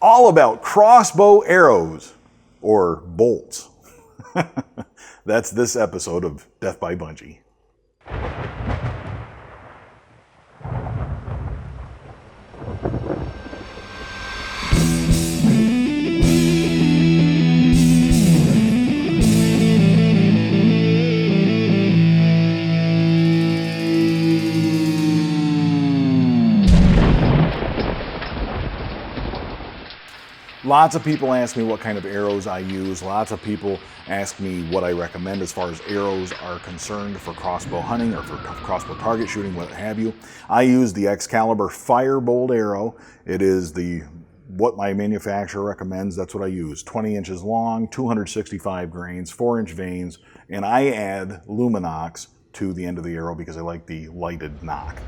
all about crossbow arrows, or bolts. That's this episode of Death by Bunjie. Lots of people ask me what kind of arrows I use. Lots of people ask me what I recommend as far as arrows are concerned for crossbow hunting or for crossbow target shooting, what have you. I use the Excalibur Firebolt arrow. It is what my manufacturer recommends. That's what I use. 20 inches long, 265 grains, 4-inch vanes, and I add Luminox to the end of the arrow because I like the lighted knock.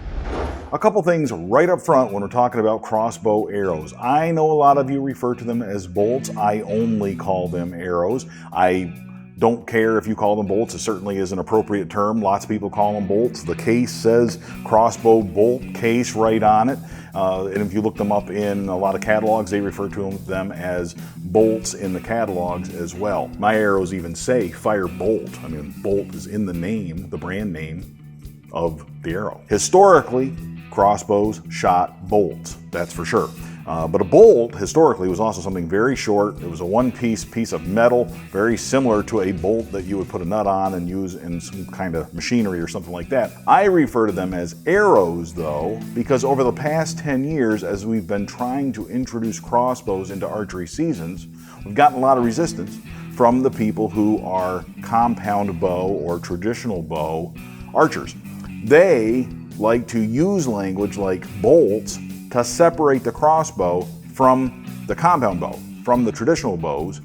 A couple things right up front when we're talking about crossbow arrows. I know a lot of you refer to them as bolts. I only call them arrows. I don't care if you call them bolts. It certainly is an appropriate term. Lots of people call them bolts. The case says crossbow bolt case right on it. And if you look them up in a lot of catalogs, they refer to them as bolts in the catalogs as well. My arrows even say Firebolt. I mean, bolt is in the name, the brand name of the arrow. Historically, crossbows shot bolts, that's for sure. But a bolt, historically, was also something very short. It was a one-piece of metal, very similar to a bolt that you would put a nut on and use in some kind of machinery or something like that. I refer to them as arrows, though, because over the past 10 years, as we've been trying to introduce crossbows into archery seasons, we've gotten a lot of resistance from the people who are compound bow or traditional bow archers. They like to use language like bolts to separate the crossbow from the compound bow, from the traditional bows,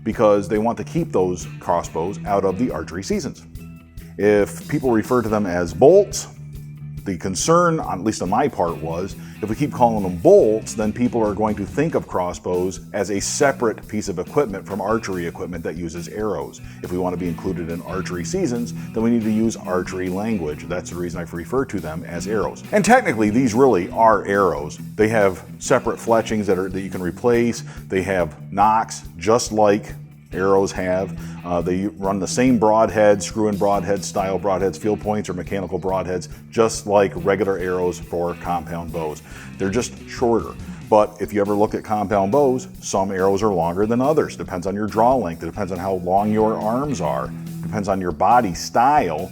because they want to keep those crossbows out of the archery seasons. If people refer to them as bolts, the concern, at least on my part, was if we keep calling them bolts, then people are going to think of crossbows as a separate piece of equipment from archery equipment that uses arrows. If we want to be included in archery seasons, then we need to use archery language. That's the reason I refer to them as arrows. And technically, these really are arrows. They have separate fletchings that you can replace. They have nocks, just like arrows have. They run the same broadheads, screw-in broadheads, style broadheads, field points, or mechanical broadheads, just like regular arrows for compound bows. They're just shorter. But if you ever look at compound bows, some arrows are longer than others. Depends on your draw length. It depends on how long your arms are. Depends on your body style.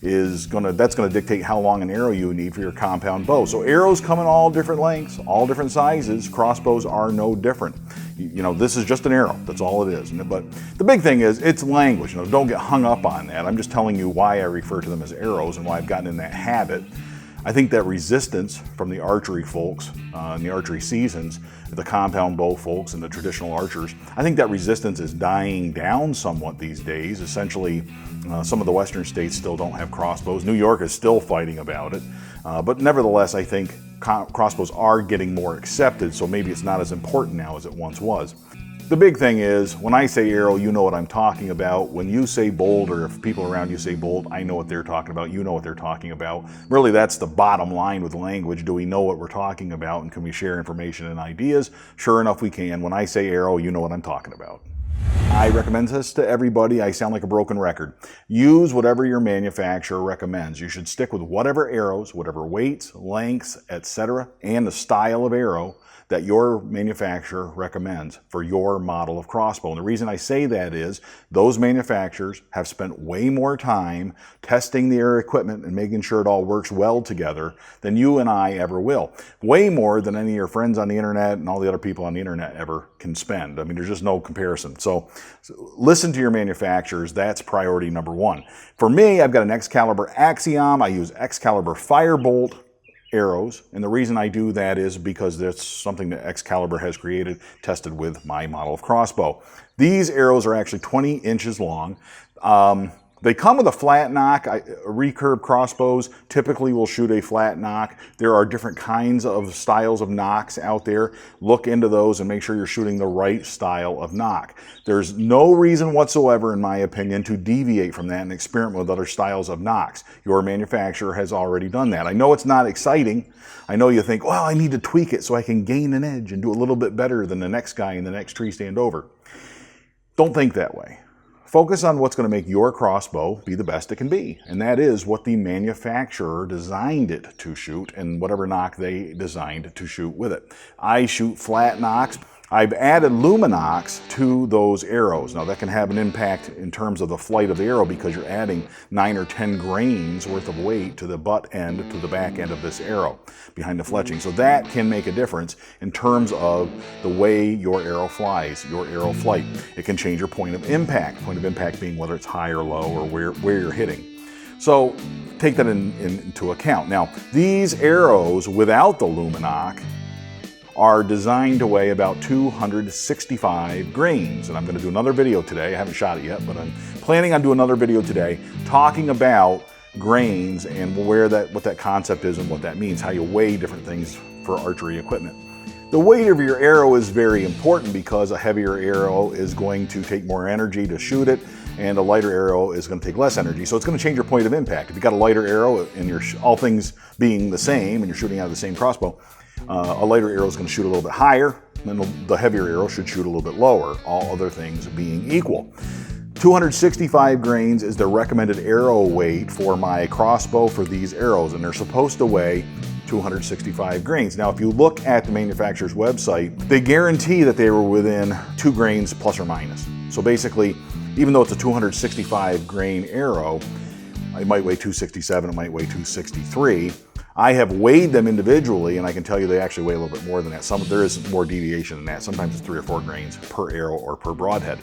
That's going to dictate how long an arrow you need for your compound bow. So arrows come in all different lengths, all different sizes. Crossbows are no different. This is just an arrow. That's all it is. But the big thing is it's language. Don't get hung up on that. I'm just telling you why I refer to them as arrows and why I've gotten in that habit. I think that resistance from the archery folks in the archery seasons, the compound bow folks and the traditional archers, I think that resistance is dying down somewhat these days. Essentially, some of the western states still don't have crossbows. New York is still fighting about it. But nevertheless, I think crossbows are getting more accepted, so maybe it's not as important now as it once was. The big thing is, when I say arrow, you know what I'm talking about. When you say bolt, or if people around you say bolt, I know what they're talking about. You know what they're talking about. Really, that's the bottom line with language. Do we know what we're talking about, and can we share information and ideas? Sure enough, we can. When I say arrow, you know what I'm talking about. I recommend this to everybody. I sound like a broken record. Use whatever your manufacturer recommends. You should stick with whatever arrows, whatever weights, lengths, etc., and the style of arrow that your manufacturer recommends for your model of crossbow. And the reason I say that is those manufacturers have spent way more time testing their equipment and making sure it all works well together than you and I ever will. Way more than any of your friends on the internet and all the other people on the internet ever can spend. I mean, there's just no comparison. So listen to your manufacturers. That's priority number one. For me, I've got an Excalibur Axiom. I use Excalibur Firebolt arrows, and the reason I do that is because that's something that Excalibur has created, tested with my model of crossbow. These arrows are actually 20 inches long. They come with a flat nock. Recurve crossbows typically will shoot a flat nock. There are different kinds of styles of nocks out there. Look into those and make sure you're shooting the right style of nock. There's no reason whatsoever, in my opinion, to deviate from that and experiment with other styles of nocks. Your manufacturer has already done that. I know it's not exciting. I know you think, well, I need to tweak it so I can gain an edge and do a little bit better than the next guy in the next tree stand over. Don't think that way. Focus on what's going to make your crossbow be the best it can be, and that is what the manufacturer designed it to shoot and whatever nock they designed to shoot with it. I shoot flat nocks. I've added luminocks to those arrows. Now that can have an impact in terms of the flight of the arrow because you're adding 9 or 10 grains worth of weight to the butt end, to the back end of this arrow behind the fletching. So that can make a difference in terms of the way your arrow flies, your arrow flight. It can change your point of impact being whether it's high or low or where you're hitting. So take that into account. Now, these arrows without the luminock are designed to weigh about 265 grains. And I'm going to do another video today. I haven't shot it yet, but I'm planning on doing another video today talking about grains and what that concept is and what that means, how you weigh different things for archery equipment. The weight of your arrow is very important because a heavier arrow is going to take more energy to shoot it, and a lighter arrow is going to take less energy. So it's going to change your point of impact. If you've got a lighter arrow and you're all things being the same and you're shooting out of the same crossbow, a lighter arrow is going to shoot a little bit higher, and the heavier arrow should shoot a little bit lower, all other things being equal. 265 grains is the recommended arrow weight for my crossbow for these arrows, and they're supposed to weigh 265 grains. Now, if you look at the manufacturer's website, they guarantee that they were within 2 grains plus or minus. So basically, even though it's a 265 grain arrow, it might weigh 267, it might weigh 263. I have weighed them individually, and I can tell you they actually weigh a little bit more than that. There is more deviation than that. Sometimes it's 3 or 4 grains per arrow or per broadhead.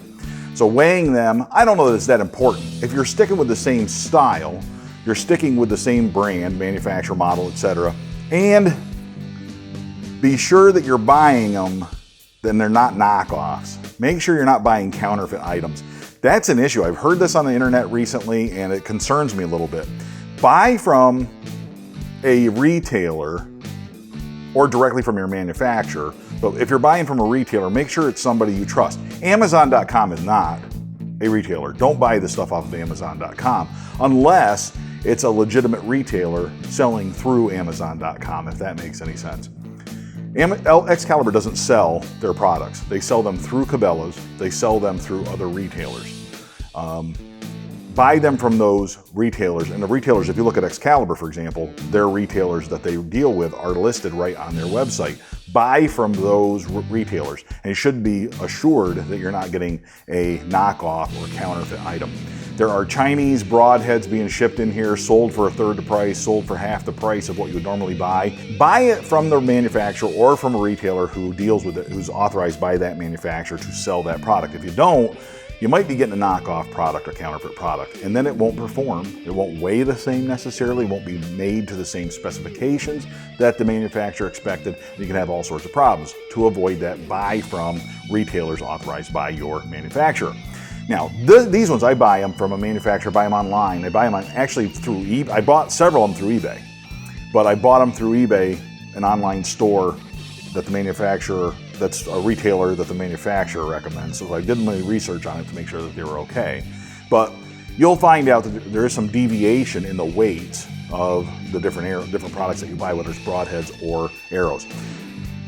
So weighing them, I don't know that it's that important. If you're sticking with the same style, you're sticking with the same brand, manufacturer, model, etc., and be sure that you're buying them, then they're not knockoffs. Make sure you're not buying counterfeit items. That's an issue. I've heard this on the internet recently, and it concerns me a little bit. Buy from a retailer or directly from your manufacturer. But if you're buying from a retailer, make sure it's somebody you trust. Amazon.com is not a retailer. Don't buy this stuff off of Amazon.com unless it's a legitimate retailer selling through Amazon.com, if that makes any sense. Excalibur doesn't sell their products. They sell them through Cabela's. They sell them through other retailers. Buy them from those retailers. And the retailers, if you look at Excalibur, for example, their retailers that they deal with are listed right on their website. Buy from those retailers, and you should be assured that you're not getting a knockoff or counterfeit item. There are Chinese broadheads being shipped in here, sold for 1/3 the price, sold for half the price of what you would normally buy. Buy it from the manufacturer or from a retailer who deals with it, who's authorized by that manufacturer to sell that product. If you don't, you might be getting a knockoff product or counterfeit product, and then it won't perform. It won't weigh the same necessarily, won't be made to the same specifications that the manufacturer expected. You can have all sorts of problems. To avoid that, buy from retailers authorized by your manufacturer. Now, these ones, I buy them from a manufacturer, buy them online. I buy them actually through eBay. I bought several of them through eBay, but I bought them through eBay, an online store that the manufacturer, that's a retailer that the manufacturer recommends. So I did my research on it to make sure that they were okay. But you'll find out that there is some deviation in the weights of the different products that you buy, whether it's broadheads or arrows.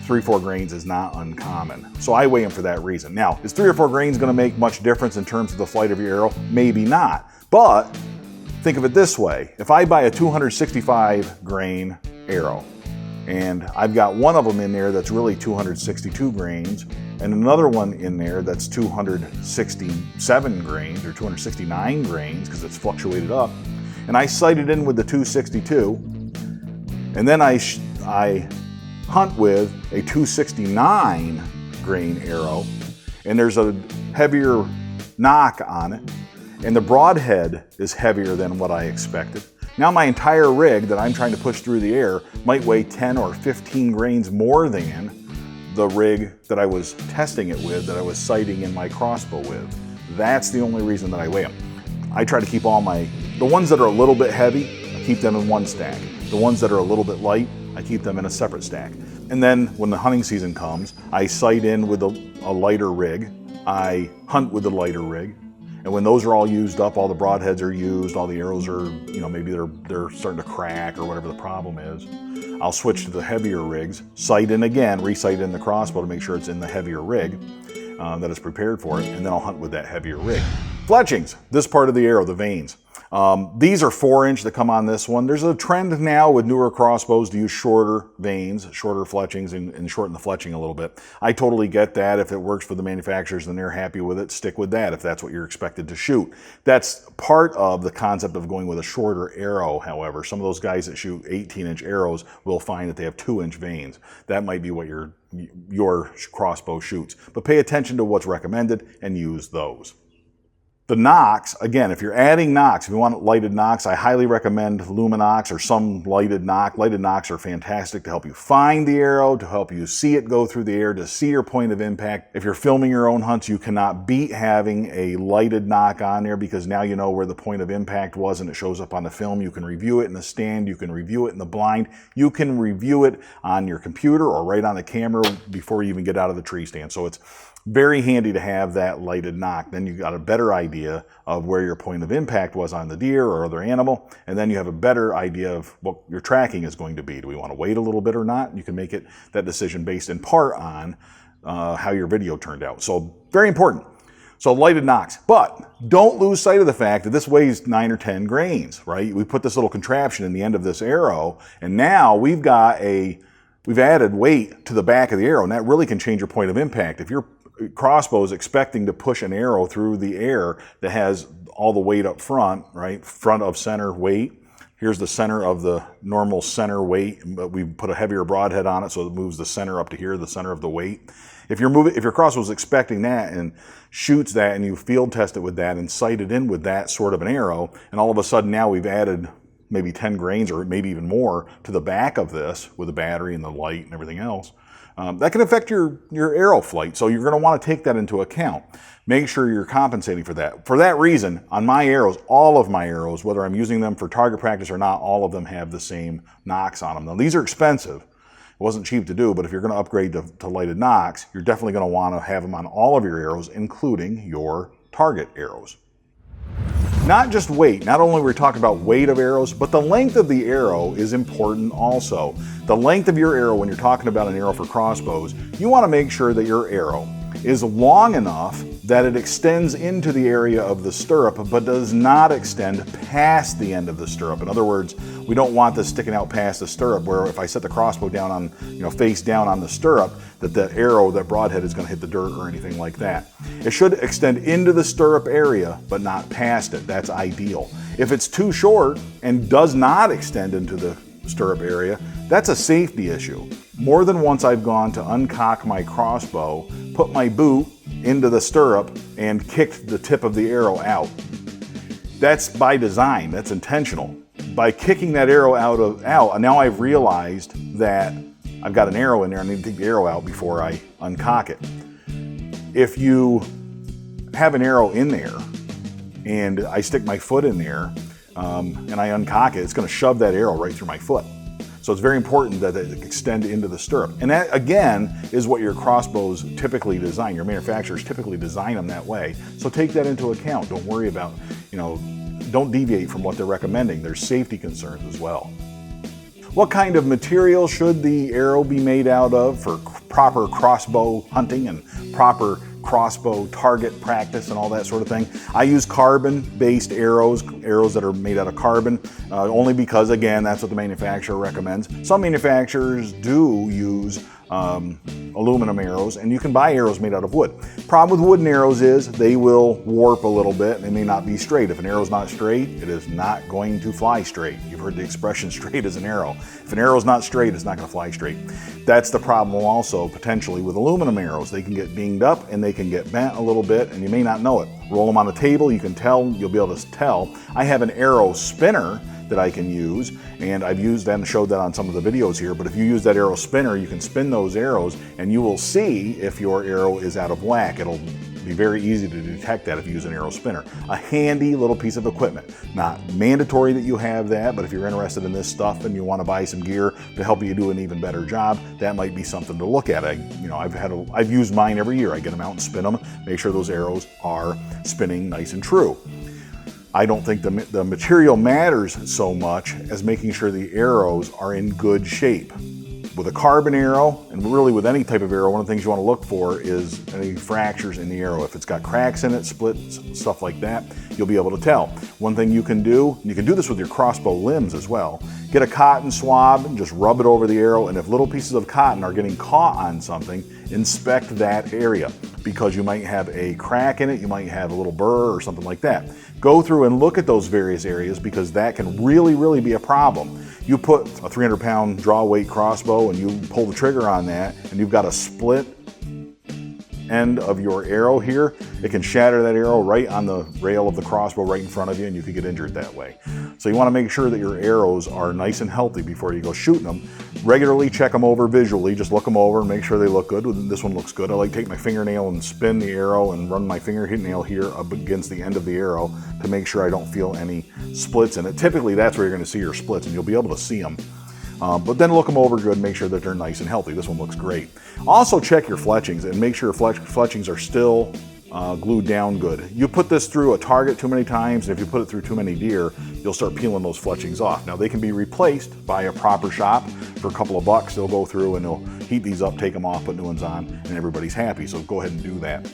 3 or 4 grains is not uncommon. So I weigh them for that reason. Now, is 3 or 4 grains going to make much difference in terms of the flight of your arrow? Maybe not. But think of it this way. If I buy a 265 grain arrow, and I've got one of them in there that's really 262 grains, and another one in there that's 267 grains or 269 grains because it's fluctuated up, and I sight it in with the 262, and then I hunt with a 269 grain arrow, and there's a heavier knock on it, and the broadhead is heavier than what I expected. Now my entire rig that I'm trying to push through the air might weigh 10 or 15 grains more than the rig that I was testing it with, that I was sighting in my crossbow with. That's the only reason that I weigh them. I try to keep the ones that are a little bit heavy, I keep them in one stack. The ones that are a little bit light, I keep them in a separate stack. And then when the hunting season comes, I sight in with a lighter rig. I hunt with the lighter rig. And when those are all used up, all the broadheads are used, all the arrows are, maybe they're starting to crack or whatever the problem is, I'll switch to the heavier rigs, sight in again, re-sight in the crossbow to make sure it's in the heavier rig that it's prepared for it, and then I'll hunt with that heavier rig. Fletchings, this part of the arrow, the vanes. These are 4-inch that come on this one. There's a trend now with newer crossbows to use shorter vanes, shorter fletchings, and shorten the fletching a little bit. I totally get that. If it works for the manufacturers and they're happy with it, stick with that if that's what you're expected to shoot. That's part of the concept of going with a shorter arrow, however. Some of those guys that shoot 18-inch arrows will find that they have 2-inch vanes. That might be what your crossbow shoots. But pay attention to what's recommended and use those. The nocks, again, if you're adding nocks, if you want lighted nocks, I highly recommend Luminox or some lighted nock. Lighted nocks are fantastic to help you find the arrow, to help you see it go through the air, to see your point of impact. If you're filming your own hunts, you cannot beat having a lighted nock on there because now you know where the point of impact was and it shows up on the film. You can review it in the stand, you can review it in the blind, you can review it on your computer or right on the camera before you even get out of the tree stand. So it's very handy to have that lighted nock. Then you got a better idea of where your point of impact was on the deer or other animal, and then you have a better idea of what your tracking is going to be. Do we want to wait a little bit or not? You can make that decision based in part on how your video turned out. So very important. So lighted nocks, but don't lose sight of the fact that this weighs 9 or 10 grains, right? We put this little contraption in the end of this arrow, and now we've added weight to the back of the arrow, and that really can change your point of impact. If your crossbow is expecting to push an arrow through the air that has all the weight up front, right? Front of center weight. Here's the center of the normal center weight, but we put a heavier broadhead on it so it moves the center up to here, the center of the weight. If your crossbow is expecting that and shoots that and you field test it with that and sight it in with that sort of an arrow, and all of a sudden now we've added maybe 10 grains or maybe even more to the back of this with the battery and the light and everything else, that can affect your arrow flight. So you're going to want to take that into account. Make sure you're compensating for that. For that reason, on my arrows, all of my arrows, whether I'm using them for target practice or not, all of them have the same nocks on them. Now these are expensive. It wasn't cheap to do, but if you're going to upgrade to lighted nocks, you're definitely going to want to have them on all of your arrows, including your target arrows. Not just weight, not only are we talking about weight of arrows, but the length of the arrow is important also. The length of your arrow when you're talking about an arrow for crossbows, you want to make sure that your arrow is long enough that it extends into the area of the stirrup, but does not extend past the end of the stirrup. In other words, we don't want this sticking out past the stirrup where if I set the crossbow down on, face down on the stirrup, that arrow, that broadhead is going to hit the dirt or anything like that. It should extend into the stirrup area, but not past it. That's ideal. If it's too short and does not extend into the stirrup area, that's a safety issue. More than once I've gone to uncock my crossbow, put my boot into the stirrup, and kicked the tip of the arrow out. That's by design, that's intentional. By kicking that arrow out, now I've realized that I've got an arrow in there, I need to take the arrow out before I uncock it. If you have an arrow in there, and I stick my foot in there, and I uncock it, it's going to shove that arrow right through my foot. So it's very important that it extend into the stirrup. And that, again, is what your crossbows typically design. Your manufacturers typically design them that way. So take that into account. Don't worry about, don't deviate from what they're recommending. There's safety concerns as well. What kind of material should the arrow be made out of for proper crossbow hunting and proper crossbow target practice and all that sort of thing? I use carbon-based arrows that are made out of carbon, only because, again, that's what the manufacturer recommends. Some manufacturers do use aluminum arrows, and you can buy arrows made out of wood. Problem with wooden arrows is they will warp a little bit and they may not be straight. If an arrow's not straight, it is not going to fly straight. You've heard the expression straight as an arrow. If an arrow's not straight, it's not going to fly straight. That's the problem also potentially with aluminum arrows. They can get dinged up and they can get bent a little bit and you may not know it. Roll them on the table, you can tell, you'll be able to tell. I have an arrow spinner that I can use, and I've used that and showed that on some of the videos here, but if you use that arrow spinner, you can spin those arrows and you will see if your arrow is out of whack. It'll be very easy to detect that if you use an arrow spinner. A handy little piece of equipment. Not mandatory that you have that, but if you're interested in this stuff and you want to buy some gear to help you do an even better job, that might be something to look at. I've used mine every year. I get them out and spin them, make sure those arrows are spinning nice and true. I don't think the material matters so much as making sure the arrows are in good shape. With a carbon arrow, and really with any type of arrow, one of the things you want to look for is any fractures in the arrow. If it's got cracks in it, splits, stuff like that, you'll be able to tell. One thing you can do, and you can do this with your crossbow limbs as well, get a cotton swab and just rub it over the arrow, and if little pieces of cotton are getting caught on something, inspect that area, because you might have a crack in it, you might have a little burr or something like that. Go through and look at those various areas, because that can really be a problem. You put a 300-pound draw weight crossbow and you pull the trigger on that, and you've got a split end of your arrow here, it can shatter that arrow right on the rail of the crossbow right in front of you, and you could get injured that way. So you want to make sure that your arrows are nice and healthy before you go shooting them. Regularly check them over visually, just look them over and make sure they look good. This one looks good. I like to take my fingernail and spin the arrow and run my fingernail here up against the end of the arrow to make sure I don't feel any splits in it. Typically that's where you're going to see your splits, and you'll be able to see them. But then look them over good, make sure that they're nice and healthy. This one looks great. Also check your fletchings and make sure your fletchings are still glued down good. You put this through a target too many times, and if you put it through too many deer, you'll start peeling those fletchings off. Now they can be replaced by a proper shop for a couple of bucks. They'll go through and they'll heat these up, take them off, put new ones on, and everybody's happy. So go ahead and do that.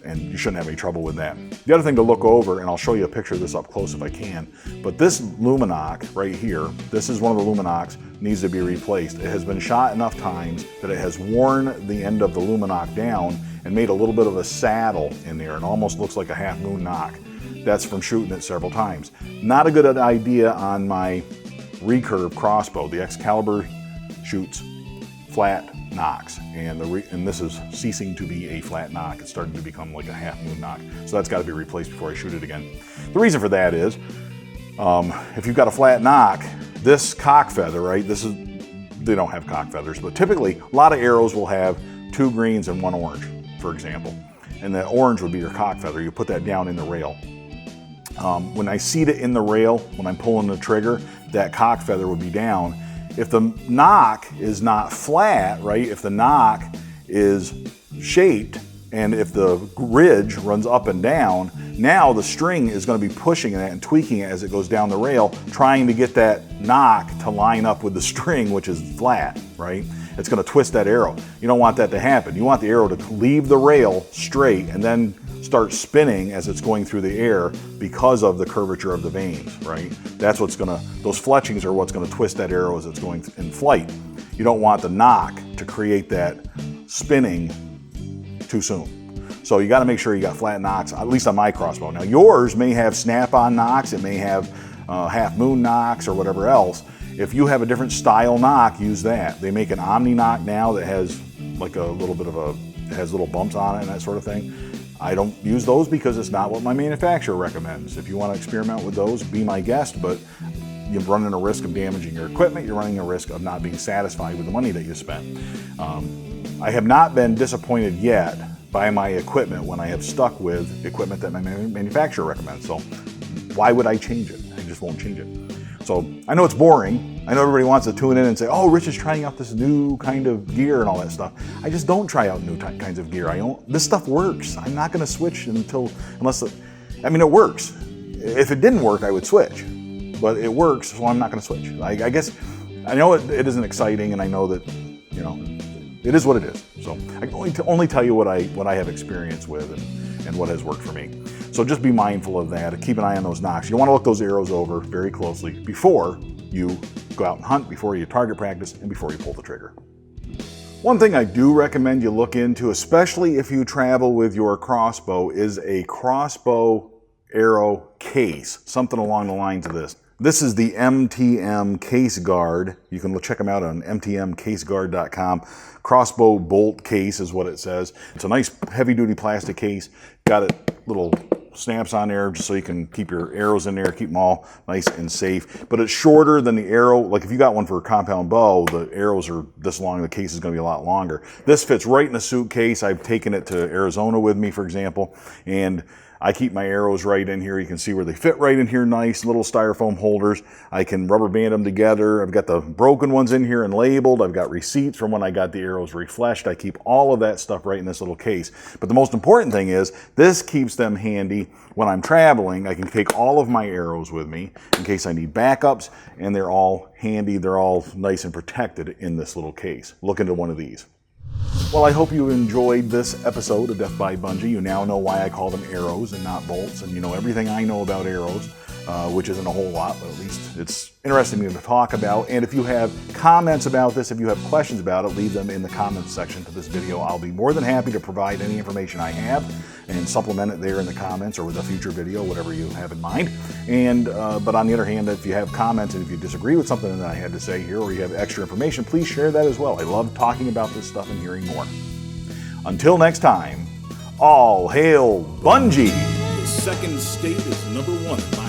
And you shouldn't have any trouble with that. The other thing to look over, and I'll show you a picture of this up close if I can, but this luminoc right here, this is one of the luminocs, needs to be replaced. It has been shot enough times that it has worn the end of the luminoc down and made a little bit of a saddle in there, and almost looks like a half moon knock. That's from shooting it several times. Not a good idea on my recurve crossbow. The Excalibur shoots flat knocks, and this is ceasing to be a flat knock. It's starting to become like a half moon knock. So that's got to be replaced before I shoot it again. The reason for that is, if you've got a flat knock, this cock feather, right? They don't have cock feathers, but typically a lot of arrows will have 2 greens and 1 orange, for example. And the orange would be your cock feather. You put that down in the rail. When I seat it in the rail, when I'm pulling the trigger, that cock feather would be down. If the knock is not flat, right, if the knock is shaped, and if the ridge runs up and down, now the string is going to be pushing it and tweaking it as it goes down the rail, trying to get that knock to line up with the string, which is flat, right? It's going to twist that arrow. You don't want that to happen. You want the arrow to leave the rail straight and then start spinning as it's going through the air because of the curvature of the vanes, right? That's what's gonna, those fletchings are what's gonna twist that arrow as it's going in flight. You don't want the knock to create that spinning too soon. So you gotta make sure you got flat knocks, at least on my crossbow. Now yours may have snap-on knocks, it may have half moon knocks or whatever else. If you have a different style knock, use that. They make an omni knock now that has like a little bit of has little bumps on it and that sort of thing. I don't use those because it's not what my manufacturer recommends. If you want to experiment with those, be my guest, but you're running a risk of damaging your equipment. You're running a risk of not being satisfied with the money that you spent. I have not been disappointed yet by my equipment when I have stuck with equipment that my manufacturer recommends. So why would I change it? I just won't change it. So I know it's boring. I know everybody wants to tune in and say, oh, Rich is trying out this new kind of gear and all that stuff. I just don't try out new kinds of gear. This stuff works. I'm not going to switch unless it works. If it didn't work, I would switch. But it works, so I'm not going to switch. I guess, I know it isn't exciting, and I know that, it is what it is. So I can only tell you what I have experience with and what has worked for me. So just be mindful of that. Keep an eye on those knocks. You want to look those arrows over very closely before you go out and hunt, before you target practice, and before you pull the trigger. One thing I do recommend you look into, especially if you travel with your crossbow, is a crossbow arrow case, something along the lines of this. This is the MTM case guard. You can check them out on mtmcaseguard.com. Crossbow bolt case is what it says. It's a nice heavy-duty plastic case. Got a little snaps on there just so you can keep your arrows in there, keep them all nice and safe. But it's shorter than the arrow. Like if you got one for a compound bow, the arrows are this long, the case is going to be a lot longer. This fits right in the suitcase. I've taken it to Arizona with me, for example, and I keep my arrows right in here. You can see where they fit right in here, nice little styrofoam holders. I can rubber band them together. I've got the broken ones in here and labeled. I've got receipts from when I got the arrows refleshed. I keep all of that stuff right in this little case. But the most important thing is this keeps them handy when I'm traveling. I can take all of my arrows with me in case I need backups, and they're all handy. They're all nice and protected in this little case. Look into one of these. Well, I hope you enjoyed this episode of Death by Bunjie. You now know why I call them arrows and not bolts, and you know everything I know about arrows, which isn't a whole lot, but at least it's interesting to talk about. And if you have comments about this, if you have questions about it, leave them in the comments section to this video. I'll be more than happy to provide any information I have and supplement it there in the comments or with a future video, whatever you have in mind. And but on the other hand, if you have comments and if you disagree with something that I had to say here, or you have extra information, please share that as well. I love talking about this stuff and hearing more. Until next time, all hail Bunjie! The second state is number one.